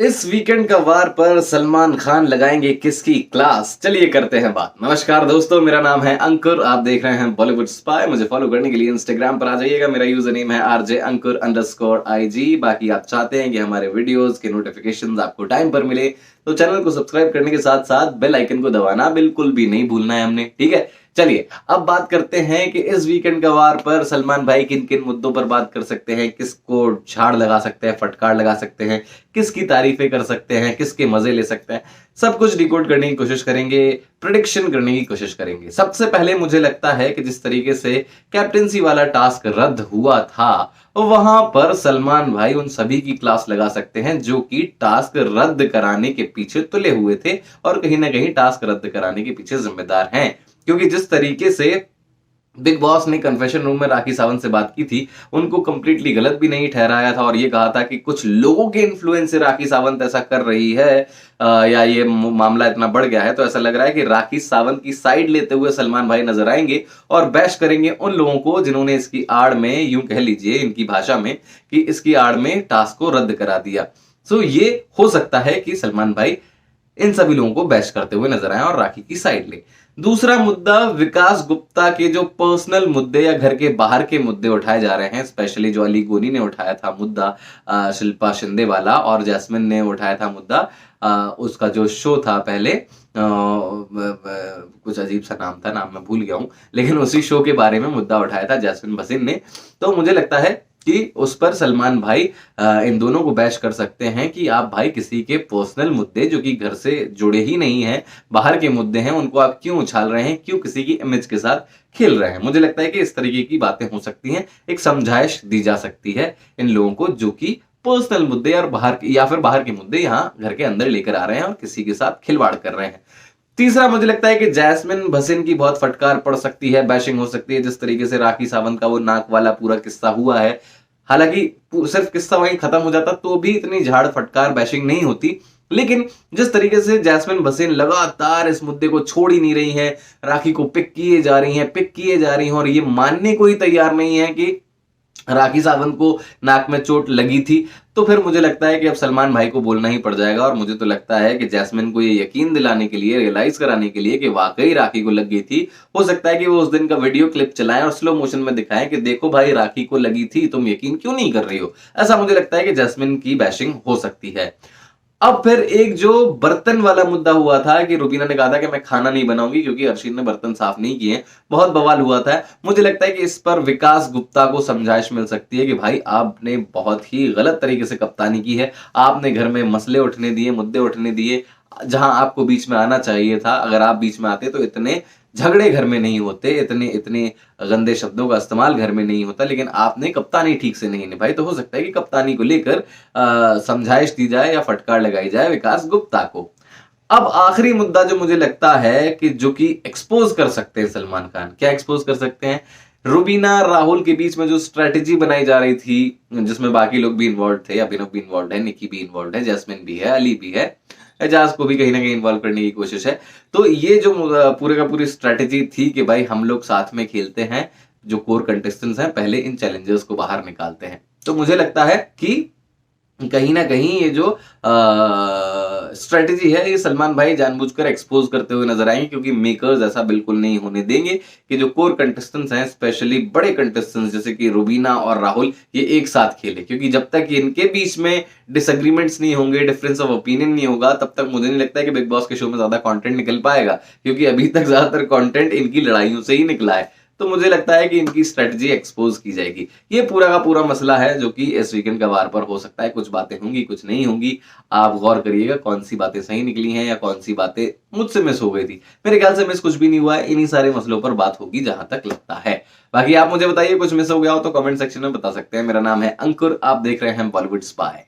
इस वीकेंड का वार पर सलमान खान लगाएंगे किसकी क्लास। चलिए करते हैं बात। नमस्कार दोस्तों, मेरा नाम है अंकुर, आप देख रहे हैं बॉलीवुड स्पाई। मुझे फॉलो करने के लिए इंस्टाग्राम पर आ जाइएगा। मेरा यूजर नेम है RJ_अंकुर_IG। बाकी आप चाहते हैं कि हमारे वीडियोस के नोटिफिकेशंस आपको टाइम पर मिले तो चैनल को सब्सक्राइब करने के साथ साथ बेल आइकन को दबाना बिल्कुल भी नहीं भूलना है हमने, ठीक है। चलिए अब बात करते हैं कि इस वीकेंड का वार पर सलमान भाई किन किन मुद्दों पर बात कर सकते हैं, किसको झाड़ लगा सकते हैं, फटकार लगा सकते हैं, किसकी तारीफें कर सकते हैं, किसके मजे ले सकते हैं, सब कुछ डिकोड करने की कोशिश करेंगे, प्रिडिक्शन करने की कोशिश करेंगे। सबसे पहले मुझे लगता है कि जिस तरीके से कैप्टेंसी वाला टास्क रद्द हुआ था वहां पर सलमान भाई उन सभी की क्लास लगा सकते हैं जो कि टास्क रद्द कराने के पीछे तुले हुए थे और कहीं ना कहीं टास्क रद्द कराने के पीछे जिम्मेदार हैं। क्योंकि जिस तरीके से बिग बॉस ने कन्फेशन रूम में राखी सावंत से बात की थी, उनको कंप्लीटली गलत भी नहीं ठहराया था और ये कहा था कि कुछ लोगों के इन्फ्लुएंस से राखी सावंत ऐसा कर रही है या ये मामला इतना बढ़ गया है। तो ऐसा लग रहा है कि राखी सावंत की साइड लेते हुए सलमान भाई नजर आएंगे और बैश करेंगे उन लोगों को जिन्होंने इसकी आड़ में, यूं कह लीजिए इनकी भाषा में, कि इसकी आड़ में टास्क को रद्द करा दिया। सो ये हो सकता है कि सलमान भाई इन सभी लोगों को बैश करते हुए नजर आए और राखी की साइड ले। दूसरा मुद्दा, विकास गुप्ता के जो पर्सनल मुद्दे या घर के बाहर के मुद्दे उठाए जा रहे हैं, स्पेशली जो अली गोनी ने उठाया था मुद्दा शिल्पा शिंदे वाला, और जैस्मिन ने उठाया था मुद्दा उसका जो शो था पहले, कुछ अजीब सा नाम था, नाम मैं भूल गया हूं, लेकिन उसी शो के बारे में मुद्दा उठाया था जैस्मिन भसीन ने। तो मुझे लगता है कि उस पर सलमान भाई इन दोनों को बैश कर सकते हैं कि आप भाई किसी के पर्सनल मुद्दे जो कि घर से जुड़े ही नहीं हैं, बाहर के मुद्दे हैं, उनको आप क्यों उछाल रहे हैं, क्यों किसी की इमेज के साथ खेल रहे हैं। मुझे लगता है कि इस तरीके की बातें हो सकती हैं, एक समझाइश दी जा सकती है इन लोगों को जो कि पर्सनल मुद्दे और बाहर के मुद्दे यहां घर के अंदर लेकर आ रहे हैं और किसी के साथ खिलवाड़ कर रहे हैं। तीसरा, मुझे लगता है कि जैस्मिन भसीन की बहुत फटकार पड़ सकती है, बैशिंग हो सकती है। जिस तरीके से राखी सावंत का वो नाक वाला पूरा किस्सा हुआ है, हालांकि सिर्फ किस्सा वहीं खत्म हो जाता तो भी इतनी झाड़ फटकार बैशिंग नहीं होती, लेकिन जिस तरीके से जैस्मिन भसीन लगातार इस मुद्दे को छोड़ ही नहीं रही है, राखी को पिक किए जा रही हैं और ये मानने को ही तैयार नहीं है कि राखी सावंत को नाक में चोट लगी थी, तो फिर मुझे लगता है कि अब सलमान भाई को बोलना ही पड़ जाएगा। और मुझे तो लगता है कि जैस्मिन को ये यकीन दिलाने के लिए, रियलाइज कराने के लिए कि वाकई राखी को लग गई थी, हो सकता है कि वो उस दिन का वीडियो क्लिप चलाएं और स्लो मोशन में दिखाएं कि देखो भाई राखी को लगी थी, तुम यकीन क्यों नहीं कर रही हो। ऐसा मुझे लगता है कि जैस्मिन की बैशिंग हो सकती है। अब फिर एक जो बर्तन वाला मुद्दा हुआ था कि रुबीना ने कहा था कि मैं खाना नहीं बनाऊंगी क्योंकि अर्शीद ने बर्तन साफ नहीं किए, बहुत बवाल हुआ था। मुझे लगता है कि इस पर विकास गुप्ता को समझाइश मिल सकती है कि भाई आपने बहुत ही गलत तरीके से कप्तानी की है, आपने घर में मसले उठने दिए, मुद्दे उठने दिए जहां आपको बीच में आना चाहिए था। अगर आप बीच में आते तो इतने झगड़े घर में नहीं होते, इतने इतने गंदे शब्दों का इस्तेमाल घर में नहीं होता, लेकिन आपने कप्तानी ठीक से नहीं निभाई। तो हो सकता है कि कप्तानी को लेकर समझाइश दी जाए या फटकार लगाई जाए विकास गुप्ता को। अब आखिरी मुद्दा जो मुझे लगता है कि जो कि एक्सपोज कर सकते हैं सलमान खान, क्या एक्सपोज कर सकते हैं, रुबीना राहुल के बीच में जो स्ट्रेटेजी बनाई जा रही थी, जिसमें बाकी लोग भी इन्वॉल्व थे, अभिनव भी इन्वॉल्व है, निकी भी इन्वॉल्व है, जैस्मिन भी है, अली भी है, एजाज को भी कहीं ना कहीं इन्वॉल्व करने की कोशिश है। तो ये जो पूरे का पूरी स्ट्रेटेजी थी कि भाई हम लोग साथ में खेलते हैं, जो कोर कंटेस्टेंट्स हैं पहले इन चैलेंजर्स को बाहर निकालते हैं। तो मुझे लगता है कि कहीं ना कहीं ये जो स्ट्रेटेजी है ये सलमान भाई जानबूझकर एक्सपोज करते हुए नजर आएंगे, क्योंकि मेकर्स ऐसा बिल्कुल नहीं होने देंगे कि जो कोर कंटेस्टेंट्स हैं, स्पेशली बड़े कंटेस्टेंट्स जैसे कि रुबीना और राहुल, ये एक साथ खेले। क्योंकि जब तक इनके बीच में डिसएग्रीमेंट्स नहीं होंगे, डिफरेंस ऑफ ओपिनियन नहीं होगा, तब तक मुझे नहीं लगता है कि बिग बॉस के शो में ज्यादा कंटेंट निकल पाएगा, क्योंकि अभी तक ज्यादातर कंटेंट इनकी लड़ाइयों से ही निकला है। तो मुझे लगता है कि इनकी स्ट्रेटजी एक्सपोज की जाएगी। ये पूरा का पूरा मसला है जो कि इस वीकेंड का वार पर हो सकता है। कुछ बातें होंगी, कुछ नहीं होंगी। आप गौर करिएगा कौन सी बातें सही निकली हैं या कौन सी बातें मुझसे मिस हो गई थी। मेरे ख्याल से मिस कुछ भी नहीं हुआ है, इन्हीं सारे मसलों पर बात होगी जहां तक लगता है। बाकी आप मुझे बताइए कुछ मिस हो गया हो तो कमेंट सेक्शन में बता सकते हैं। मेरा नाम है अंकुर, आप देख रहे हैं बॉलीवुड स्पाई।